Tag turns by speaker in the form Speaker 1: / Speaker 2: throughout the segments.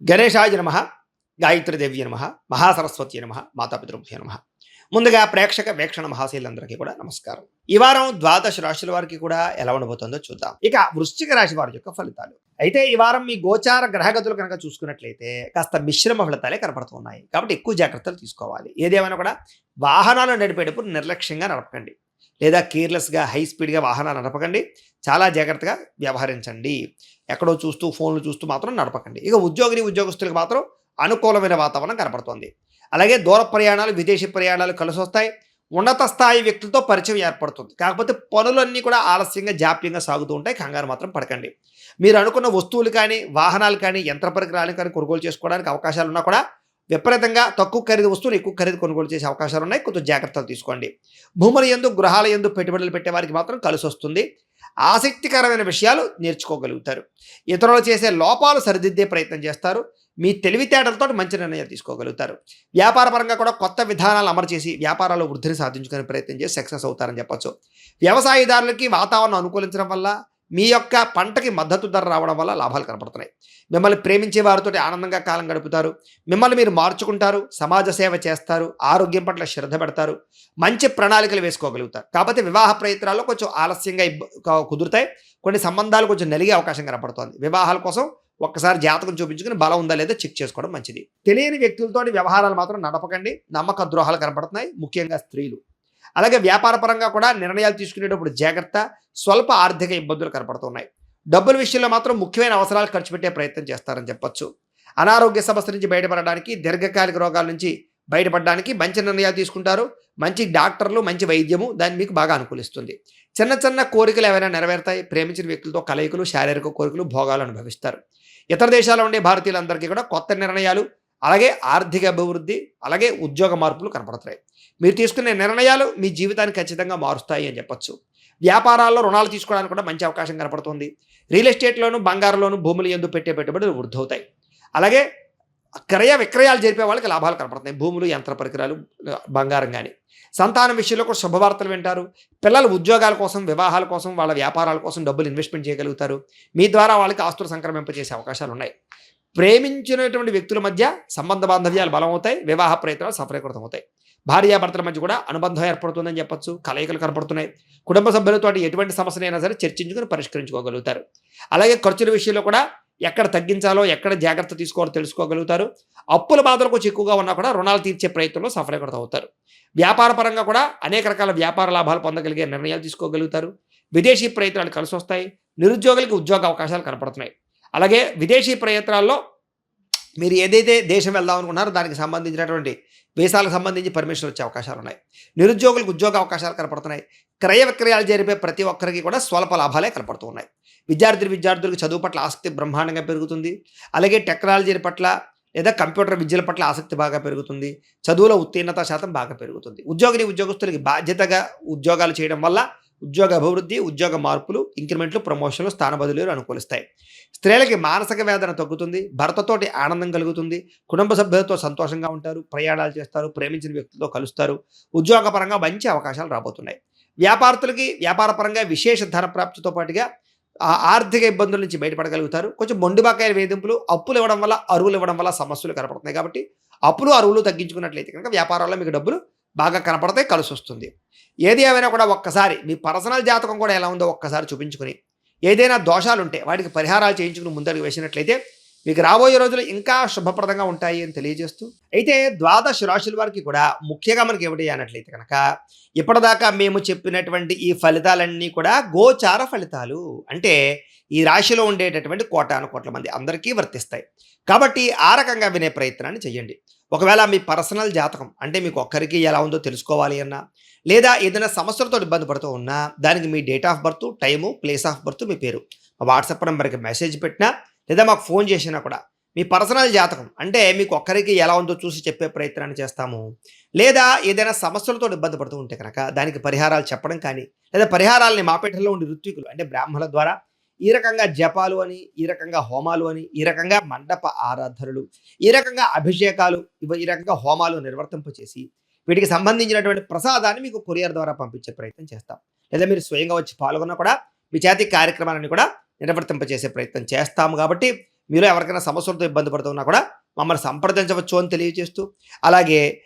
Speaker 1: గణేశాయ నమః, గాయత్రీదేవ్య నమః, మహాసరస్వతి నమః, మాతాపితృభ్యో నమః. ముందుగా ప్రేక్షక వీక్షణ మహాశీలందరికీ కూడా నమస్కారం. ఈ వారం ద్వాదశ రాశుల వారికి కూడా ఎలా ఉండబోతుందో చూద్దాం. ఇక వృశ్చిక రాశి వారి యొక్క ఫలితాలు. అయితే ఈ వారం మీ గోచార గ్రహగతులు కనుక చూసుకున్నట్లయితే కాస్త మిశ్రమ ఫలితాలే కనపడుతున్నాయి. కాబట్టి ఎక్కువ జాగ్రత్తలు తీసుకోవాలి. ఏదేమైనా కూడా వాహనాలు నడిపేటప్పుడు నిర్లక్ష్యంగా నడపకండి, లేదా కేర్లెస్గా హై స్పీడ్గా వాహనాలు నడపకండి. చాలా జాగ్రత్తగా వ్యవహరించండి. ఎక్కడో చూస్తూ ఫోన్లు చూస్తూ మాత్రం నడపకండి. ఇక ఉద్యోగులకు మాత్రం అనుకూలమైన వాతావరణం కనపడుతోంది. అలాగే దూర ప్రయాణాలు, విదేశీ ప్రయాణాలు కలిసి వస్తాయి. ఉన్నత స్థాయి వ్యక్తులతో పరిచయం ఏర్పడుతుంది. కాకపోతే పనులన్నీ కూడా ఆలస్యంగా జాప్యంగా సాగుతూ ఉంటాయి. కంగారు మాత్రం పడకండి. మీరు అనుకున్న వస్తువులు కానీ, వాహనాలు కానీ, యంత్ర పరికరాలు కానీ కొనుగోలు చేసుకోవడానికి అవకాశాలు ఉన్నా కూడా విపరీతంగా తక్కువ ఖరీదు వస్తువులు ఎక్కువ ఖరీదు కొనుగోలు చేసే అవకాశాలు ఉన్నాయి. కొంచెం జాగ్రత్తలు తీసుకోండి. భూముల యందు, గృహాల యందు పెట్టుబడులు పెట్టే వారికి మాత్రం కలిసి వస్తుంది. ఆసక్తికరమైన విషయాలు నేర్చుకోగలుగుతారు. ఇతరులు చేసే లోపాలు సరిదిద్దే ప్రయత్నం చేస్తారు. మీ తెలివితేటలతో మంచి నిర్ణయాలు తీసుకోగలుగుతారు. వ్యాపారపరంగా కూడా కొత్త విధానాలు అమలు చేసి వ్యాపారాల్లో వృద్ధిని సాధించుకునే ప్రయత్నం చేసి సక్సెస్ అవుతారని చెప్పొచ్చు. వ్యవసాయదారులకి వాతావరణం అనుకూలించడం వల్ల, మీ యొక్క పంటకి మద్దతు ధర రావడం వల్ల లాభాలు కనపడుతున్నాయి. మిమ్మల్ని ప్రేమించే వారితో ఆనందంగా కాలం గడుపుతారు. మిమ్మల్ని మీరు మార్చుకుంటారు. సమాజ సేవ చేస్తారు. ఆరోగ్యం పట్ల శ్రద్ధ పెడతారు. మంచి ప్రణాళికలు వేసుకోగలుగుతారు. కాకపోతే వివాహ ప్రయత్నాల్లో కొంచెం ఆలస్యంగా కుదురుతాయి. కొన్ని సంబంధాలు కొంచెం నలిగే అవకాశం కనపడుతోంది. వివాహాల కోసం ఒక్కసారి జాతకం చూపించుకుని బలం ఉందా లేదా చెక్ చేసుకోవడం మంచిది. తెలియని వ్యక్తులతో వ్యవహారాలు మాత్రం నడపకండి. నమ్మక ద్రోహాలు కనపడుతున్నాయి, ముఖ్యంగా స్త్రీలు. అలాగే వ్యాపార పరంగా కూడా నిర్ణయాలు తీసుకునేటప్పుడు జాగ్రత్త. స్వల్ప ఆర్థిక ఇబ్బందులు కనపడుతున్నాయి. డబ్బుల విషయంలో మాత్రం ముఖ్యమైన అవసరాలు ఖర్చు పెట్టే ప్రయత్నం చేస్తారని చెప్పొచ్చు. అనారోగ్య సమస్య నుంచి బయటపడడానికి, దీర్ఘకాలిక రోగాల నుంచి బయటపడడానికి మంచి నిర్ణయాలు తీసుకుంటారు. మంచి డాక్టర్లు, మంచి వైద్యము దాన్ని మీకు బాగా అనుకూలిస్తుంది. చిన్న చిన్న కోరికలు ఏవైనా నెరవేరుతాయి. ప్రేమించిన వ్యక్తులతో కలయికలు, శారీరక కోరికలు, భోగాలు అనుభవిస్తారు. ఇతర దేశాల్లో ఉండే భారతీయులందరికీ కూడా కొత్త నిర్ణయాలు, అలాగే ఆర్థిక అభివృద్ధి, అలాగే ఉద్యోగ మార్పులు కనపడుతున్నాయి. మీరు తీసుకునే నిర్ణయాలు మీ జీవితాన్ని ఖచ్చితంగా మారుస్తాయి అని చెప్పొచ్చు. వ్యాపారాల్లో రుణాలు తీసుకోవడానికి కూడా మంచి అవకాశం కనపడుతుంది. రియల్ ఎస్టేట్లోను, బంగారంలోను, భూములు యందు పెట్టే పెట్టుబడులు వృద్ధి అవుతాయి. అలాగే క్రయ విక్రయాలు జరిపే వాళ్ళకి లాభాలు కనపడుతున్నాయి. భూములు, యంత్ర పరికరాలు, బంగారం కానీ. సంతానం విషయంలో కూడా శుభవార్తలు వింటారు. పిల్లలు ఉద్యోగాల కోసం, వివాహాల కోసం, వాళ్ళ వ్యాపారాల కోసం డబ్బులు ఇన్వెస్ట్మెంట్ చేయగలుగుతారు. మీ ద్వారా వాళ్ళకి ఆస్తులు సంక్రమింపజేసే అవకాశాలు ఉన్నాయి. ప్రేమించినటువంటి వ్యక్తుల మధ్య సంబంధ బాంధవ్యాలు బలమవుతాయి. వివాహ ప్రయత్నాలు సఫలీకృతం అవుతాయి. భార్యాభర్తల మధ్య కూడా అనుబంధం ఏర్పడుతుందని చెప్పొచ్చు. కలయికలు కనపడుతున్నాయి. కుటుంబ సభ్యులతో ఎటువంటి సమస్యనైనా సరే చర్చించుకుని పరిష్కరించుకోగలుగుతారు. అలాగే ఖర్చుల విషయంలో కూడా ఎక్కడ తగ్గించాలో, ఎక్కడ జాగ్రత్త తీసుకోవాలో తెలుసుకోగలుగుతారు. అప్పుల బాధలు కొంచెం ఎక్కువగా ఉన్నా కూడా రుణాలు తీర్చే ప్రయత్నంలో సఫలీకృతం అవుతారు. వ్యాపార పరంగా కూడా అనేక రకాల వ్యాపార లాభాలు పొందగలిగే నిర్ణయాలు తీసుకోగలుగుతారు. విదేశీ ప్రయత్నాలు కలిసి వస్తాయి. నిరుద్యోగులకు ఉద్యోగ అవకాశాలు కనపడుతున్నాయి. అలాగే విదేశీ ప్రయత్నాల్లో మీరు ఏదైతే దేశం వెళ్దాం అనుకున్నారో దానికి సంబంధించినటువంటి వీసాలకు సంబంధించి పర్మిషన్ వచ్చే అవకాశాలు ఉన్నాయి. నిరుద్యోగులకు ఉద్యోగ అవకాశాలు కనపడుతున్నాయి. క్రయ విక్రయాలు జరిపే ప్రతి ఒక్కరికి కూడా స్వల్ప లాభాలే కనపడుతూ ఉన్నాయి. విద్యార్థులకు చదువు పట్ల ఆసక్తి బ్రహ్మాండంగా పెరుగుతుంది. అలాగే టెక్నాలజీ పట్ల లేదా కంప్యూటర్ విద్యల పట్ల ఆసక్తి బాగా పెరుగుతుంది. చదువులో ఉత్తీర్ణత శాతం బాగా పెరుగుతుంది. ఉద్యోగస్తులకి బాధ్యతగా ఉద్యోగాలు చేయడం వల్ల ఉద్యోగ అభివృద్ధి, ఉద్యోగ మార్పులు, ఇంక్రిమెంట్లు, ప్రమోషన్లు, స్థాన బదిలీలు అనుకూలిస్తాయి. స్త్రీలకి మానసిక వేదన తగ్గుతుంది. భర్తతోటి ఆనందం కలుగుతుంది. కుటుంబ సభ్యులతో సంతోషంగా ఉంటారు. ప్రయాణాలు చేస్తారు. ప్రేమించిన వ్యక్తులతో కలుస్తారు. ఉద్యోగపరంగా మంచి అవకాశాలు రాబోతున్నాయి. వ్యాపారస్తులకి వ్యాపారపరంగా విశేష ధన ప్రాప్తితో పాటుగా ఆర్థిక ఇబ్బందుల నుంచి బయటపడగలుగుతారు. కొంచెం మొండిబాకాయల వేధింపులు, అప్పులు ఇవ్వడం వల్ల, అరువులు ఇవ్వడం వల్ల సమస్యలు కనపడుతున్నాయి. కాబట్టి అప్పులు, అరువులు తగ్గించుకున్నట్లయితే కనుక వ్యాపారాల్లో మీకు డబ్బులు బాగా కనపడతాయి, కలిసి వస్తుంది. ఏది ఏమైనా కూడా ఒక్కసారి మీ పర్సనల్ జాతకం కూడా ఎలా ఉందో ఒక్కసారి చూపించుకుని, ఏదైనా దోషాలు ఉంటే వాటికి పరిహారాలు చేయించుకుని ముందడుగు వేసినట్లయితే మీకు రాబోయే రోజులు ఇంకా శుభప్రదంగా ఉంటాయి అని తెలియజేస్తూ, అయితే ద్వాదశ రాశుల వారికి కూడా ముఖ్యంగా మనకి ఏమిటి అన్నట్లయితే కనుక ఇప్పటిదాకా మేము చెప్పినటువంటి ఈ ఫలితాలన్నీ కూడా గోచార ఫలితాలు. అంటే ఈ రాశిలో ఉండేటటువంటి కోటాను కోట్ల మంది అందరికీ వర్తిస్తాయి. కాబట్టి ఆ రకంగా వినే ప్రయత్నాన్ని చేయండి. ఒకవేళ మీ పర్సనల్ జాతకం అంటే మీకు ఒక్కరికి ఎలా ఉందో తెలుసుకోవాలి అన్నా, లేదా ఏదైనా సమస్యలతో ఇబ్బంది పడుతూ ఉన్నా, దానికి మీ date of birth, time, place of birth, మీ పేరు మా వాట్సాప్ నెంబర్కి మెసేజ్ పెట్టినా, లేదా మాకు ఫోన్ చేసినా కూడా మీ పర్సనల్ జాతకం అంటే మీకు ఒక్కరికి ఎలా ఉందో చూసి చెప్పే ప్రయత్నాన్ని చేస్తాము. లేదా ఏదైనా సమస్యలతో ఇబ్బంది పడుతూ ఉంటే కనుక దానికి పరిహారాలు చెప్పడం కానీ, లేదా పరిహారాలని మాపేటలో ఉండే ఋత్వికులు అంటే బ్రాహ్మణుల ద్వారా ఈ రకంగా జపాలు అని, ఈ రకంగా హోమాలు అని, ఈ రకంగా మండప ఆరాధనలు, ఈ రకంగా అభిషేకాలు, ఈ రకంగా హోమాలు నిర్వర్తింపచేసి వీటికి సంబంధించినటువంటి ప్రసాదాన్ని మీకు కొరియర్ ద్వారా పంపించే ప్రయత్నం చేస్తాం. లేదా మీరు స్వయంగా వచ్చి పాల్గొన్నా కూడా మీ చేతి కార్యక్రమాలను కూడా నిర్వర్తింపచేసే ప్రయత్నం చేస్తాము. కాబట్టి మీలో ఎవరికైనా సమస్యలతో ఇబ్బంది పడుతున్నా కూడా మమ్మల్ని సంప్రదించవచ్చు అని తెలియజేస్తూ, అలాగే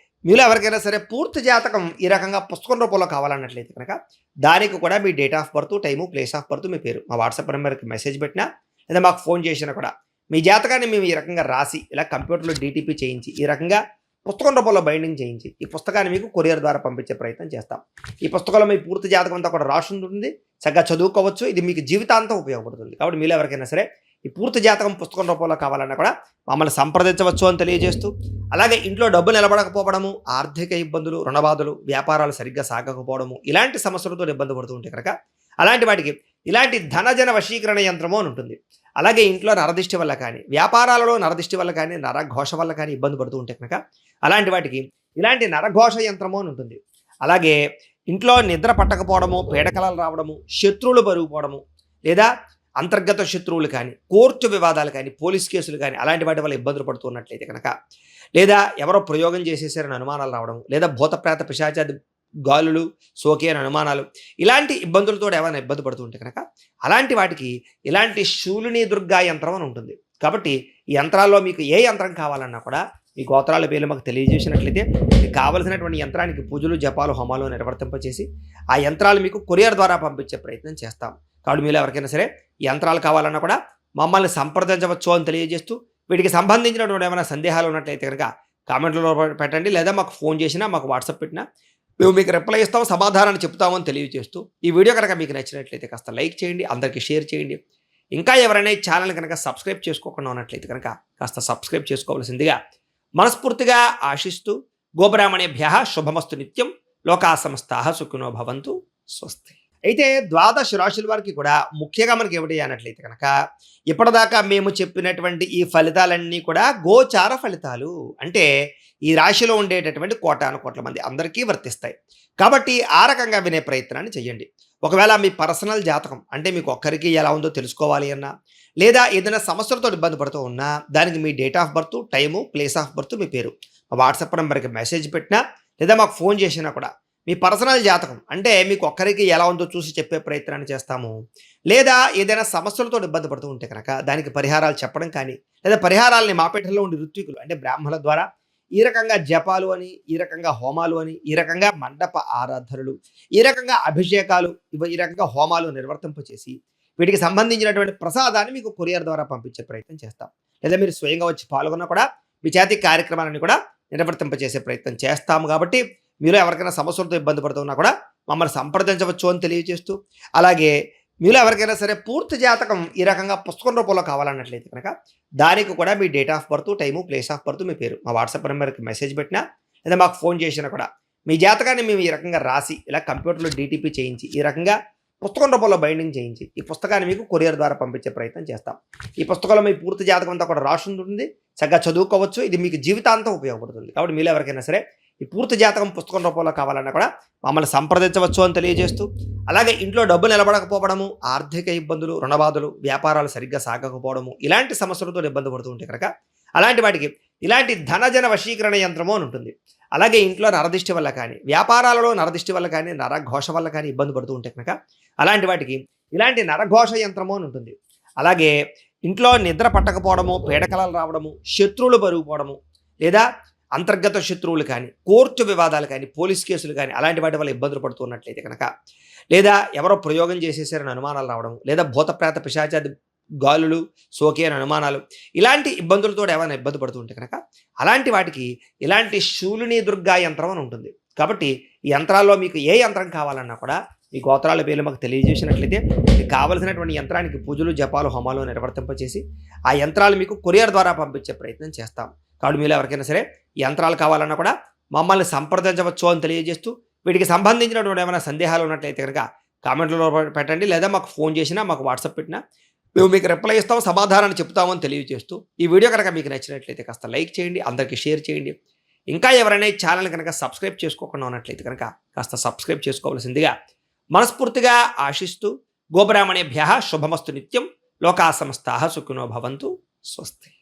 Speaker 1: మీలో ఎవరికైనా సరే పూర్తి జాతకం ఈ రకంగా పుస్తకం రూపంలో కావాలన్నట్లయితే కనుక దానికి కూడా మీ date of birth, time, place of birth, మీ పేరు మా వాట్సాప్ నెంబర్కి మెసేజ్ పెట్టినా లేదా మాకు ఫోన్ చేసినా కూడా మీ జాతకాన్ని మేము ఈ రకంగా రాసి ఇలా కంప్యూటర్లో డీటీపీ చేయించి ఈ రకంగా పుస్తకం రూపంలో బైండింగ్ చేయించి ఈ పుస్తకాన్ని మీకు కొరియర్ ద్వారా పంపించే ప్రయత్నం చేస్తాం. ఈ పుస్తకంలో మీ పూర్తి జాతకం అంతా కూడా రాసి ఉంటుంది, చక్కగా చదువుకోవచ్చు. ఇది మీకు జీవితాంతం ఉపయోగపడుతుంది. కాబట్టి మీలో ఎవరికైనా సరే ఈ పూర్తి జాతకం పుస్తకం రూపంలో కావాలన్నా కూడా మమ్మల్ని సంప్రదించవచ్చు అని తెలియజేస్తూ, అలాగే ఇంట్లో డబ్బు నిలబడకపోవడము, ఆర్థిక ఇబ్బందులు, రుణబాధలు, వ్యాపారాలు సరిగ్గా సాగకపోవడము, ఇలాంటి సమస్యలతో ఇబ్బంది పడుతూ ఉంటే కనుక అలాంటి వాటికి ఇలాంటి ధనజన వశీకరణ యంత్రము అని ఉంటుంది. అలాగే ఇంట్లో నరదిష్టి వల్ల కానీ, వ్యాపారాలలో నరదిష్టి వల్ల కానీ, నరఘోష వల్ల కానీ ఇబ్బంది పడుతూ ఉంటే కనుక అలాంటి వాటికి ఇలాంటి నరఘోష యంత్రము అని ఉంటుంది. అలాగే ఇంట్లో నిద్ర పట్టకపోవడము, పీడకలలు రావడము, శత్రువులు పెరిగిపోవడము, లేదా అంతర్గత శత్రువులు కానీ, కోర్టు వివాదాలు కానీ, పోలీస్ కేసులు కానీ అలాంటి వాటి వల్ల ఇబ్బందులు పడుతూ ఉన్నట్లయితే కనుక, లేదా ఎవరో ప్రయోగం చేసేసారని అనుమానాలు రావడం, లేదా భూతప్రేత పిశాచాది గాలులు సోకే అని అనుమానాలు, ఇలాంటి ఇబ్బందులతో ఏమైనా ఇబ్బంది పడుతూ ఉంటే కనుక అలాంటి వాటికి ఇలాంటి శూలిని దుర్గా యంత్రం అని ఉంటుంది. కాబట్టి ఈ యంత్రాల్లో మీకు ఏ యంత్రం కావాలన్నా కూడా మీ గోత్రాల పేర్లు మాకు తెలియజేసినట్లయితే మీకు కావలసినటువంటి యంత్రానికి పూజలు, జపాలు, హోమాలు నిర్వర్తింపచేసి ఆ యంత్రాలు మీకు కొరియర్ ద్వారా పంపించే ప్రయత్నం చేస్తాం. కాబట్టి మీరు ఎవరికైనా సరే ఈ యంత్రాలు కావాలన్నా కూడా మమ్మల్ని సంప్రదించవచ్చు అని తెలియజేస్తూ, వీటికి సంబంధించినటువంటి ఏమైనా సందేహాలు ఉన్నట్లయితే కనుక కామెంట్లో పెట్టండి, లేదా మాకు ఫోన్ చేసినా మాకు వాట్సాప్ పెట్టినా మేము మీకు రిప్లై ఇస్తాం, సమాధానాన్ని చెప్తామని తెలియజేస్తూ, ఈ వీడియో కనుక మీకు నచ్చినట్లయితే కాస్త లైక్ చేయండి, అందరికీ షేర్ చేయండి. ఇంకా ఎవరైనా ఈ ఛానల్ కనుక సబ్స్క్రైబ్ చేసుకోకుండా ఉన్నట్లయితే కనుక కాస్త సబ్స్క్రైబ్ చేసుకోవాల్సిందిగా మనస్ఫూర్తిగా ఆశిస్తూ, గోబ్రాహ్మణేభ్యః శుభమస్తు నిత్యం, లోకా సమస్తాః సుఖినో భవంతు, స్వస్తి. అయితే ద్వాదశ రాశుల వారికి కూడా ముఖ్యంగా మనకి ఏమిటి అన్నట్లయితే కనుక ఇప్పటిదాకా మేము చెప్పినటువంటి ఈ ఫలితాలన్నీ కూడా గోచార ఫలితాలు. అంటే ఈ రాశిలో ఉండేటటువంటి కోటాను కోట్ల మంది అందరికీ వర్తిస్తాయి. కాబట్టి ఆ రకంగా వినే ప్రయత్నాన్ని చేయండి. ఒకవేళ మీ పర్సనల్ జాతకం అంటే మీకు ఒక్కరికి ఎలా ఉందో తెలుసుకోవాలి అన్నా, లేదా ఏదైనా సమస్యలతో ఇబ్బంది పడుతూ ఉన్నా దానికి మీ date of birth, time, place of birth, మీ పేరు మా వాట్సాప్ నెంబర్కి మెసేజ్ పెట్టినా లేదా మాకు ఫోన్ చేసినా కూడా మీ పర్సనల్ జాతకం అంటే మీకు ఒక్కరికి ఎలా ఉందో చూసి చెప్పే ప్రయత్నాన్ని చేస్తాము. లేదా ఏదైనా సమస్యలతో ఇబ్బంది పడుతూ ఉంటే కనుక దానికి పరిహారాలు చెప్పడం కానీ, లేదా పరిహారాలని మాపేటలో ఉండే ఋత్వికులు అంటే బ్రాహ్మణుల ద్వారా ఈ రకంగా జపాలు అని, ఈ రకంగా హోమాలు అని, ఈ రకంగా మండప ఆరాధనలు, ఈ రకంగా అభిషేకాలు, ఈ రకంగా హోమాలు నిర్వర్తింపచేసి వీటికి సంబంధించినటువంటి ప్రసాదాన్ని మీకు కొరియర్ ద్వారా పంపించే ప్రయత్నం చేస్తాం. లేదా మీరు స్వయంగా వచ్చి పాల్గొన్నా కూడా మీ చేతి కార్యక్రమాలను కూడా నిర్వర్తింపచేసే ప్రయత్నం చేస్తాము. కాబట్టి మీలో ఎవరికైనా సమస్యలతో ఇబ్బంది పడుతున్నా కూడా మమ్మల్ని సంప్రదించవచ్చు అని తెలియజేస్తూ, అలాగే మీలో ఎవరికైనా సరే పూర్తి జాతకం ఈ రకంగా పుస్తకం రూపంలో కావాలన్నట్లయితే కనుక దానికి కూడా మీ date of birth, time, place of birth, మీ పేరు మా వాట్సాప్ నెంబర్కి మెసేజ్ పెట్టినా లేదా మాకు ఫోన్ చేసినా కూడా మీ జాతకాన్ని మేము ఈ రకంగా రాసి ఇలా కంప్యూటర్లో డీటీపీ చేయించి ఈ రకంగా పుస్తకం రూపంలో బైండింగ్ చేయించి ఈ పుస్తకాన్ని మీకు కొరియర్ ద్వారా పంపించే ప్రయత్నం చేస్తాం. ఈ పుస్తకంలో మీ పూర్తి జాతకం అంతా కూడా రాసి ఉంటుంది, చక్కగా చదువుకోవచ్చు. ఇది మీకు జీవితాంతం ఉపయోగపడుతుంది. కాబట్టి మీలో ఎవరికైనా సరే ఈ పూర్తి జాతకం పుస్తకం రూపంలో కావాలన్నా కూడా మమ్మల్ని సంప్రదించవచ్చు అని తెలియజేస్తూ, అలాగే ఇంట్లో డబ్బు నిలబడకపోవడము, ఆర్థిక ఇబ్బందులు, రుణబాధలు, వ్యాపారాలు సరిగ్గా సాగకపోవడము, ఇలాంటి సమస్యలతో ఇబ్బంది పడుతూ ఉంటే కనుక అలాంటి వాటికి ఇలాంటి ధనజన వశీకరణ యంత్రము అని ఉంటుంది. అలాగే ఇంట్లో నరదిష్టి వల్ల కానీ, వ్యాపారాలలో నరదిష్టి వల్ల కానీ, నరఘోష వల్ల కానీ ఇబ్బంది పడుతూ ఉంటే కనుక అలాంటి వాటికి ఇలాంటి నరఘోష యంత్రము అని ఉంటుంది. అలాగే ఇంట్లో నిద్ర పట్టకపోవడము, పీడకలలు రావడము, శత్రువులు పెరిగిపోవడము, లేదా అంతర్గత శత్రువులు కానీ, కోర్టు వివాదాలు కానీ, పోలీస్ కేసులు కానీ అలాంటి వాటి వల్ల ఇబ్బందులు పడుతున్నట్లయితే కనుక, లేదా ఎవరో ప్రయోగం చేసేసారని అనుమానాలు రావడం, లేదా భూతప్రేత పిశాచాది గాలులు సోకే అని అనుమానాలు, ఇలాంటి ఇబ్బందులతో ఏమైనా ఇబ్బంది పడుతూ ఉంటే కనుక అలాంటి వాటికి ఇలాంటి శూలిని దుర్గా యంత్రం అని ఉంటుంది. కాబట్టి ఈ యంత్రాల్లో మీకు ఏ యంత్రం కావాలన్నా కూడా మీ గోత్రాల పేర్లు మాకు తెలియజేసినట్లయితే మీకు కావలసినటువంటి యంత్రానికి పూజలు, జపాలు, హోమాలు నిర్వర్తింపచేసి ఆ యంత్రాలు మీకు కొరియర్ ద్వారా పంపించే ప్రయత్నం చేస్తాం. కాబట్టి మీలో ఎవరికైనా సరే యంత్రాలు కావాలన్నా కూడా మమ్మల్ని సంప్రదించవచ్చు అని తెలియజేస్తూ, వీటికి సంబంధించినటువంటి ఏమైనా సందేహాలు ఉన్నట్లయితే కనుక కామెంట్లో పెట్టండి, లేదా మాకు ఫోన్ చేసినా మాకు వాట్సాప్ పెట్టినా మేము మీకు రిప్లై ఇస్తాం, సమాధానాన్ని చెప్తామని తెలియజేస్తూ, ఈ వీడియో కనుక మీకు నచ్చినట్లయితే కాస్త లైక్ చేయండి, అందరికీ షేర్ చేయండి. ఇంకా ఎవరైనా ఈ ఛానల్ కనుక సబ్స్క్రైబ్ చేసుకోకుండా ఉన్నట్లయితే కనుక కాస్త సబ్స్క్రైబ్ చేసుకోవాల్సిందిగా మనస్ఫూర్తిగా ఆశిస్తూ, గోబ్రాహ్మణేభ్యః శుభమస్తు నిత్యం, లోకా సమస్తాః సుఖినో భవంతు, స్వస్తి.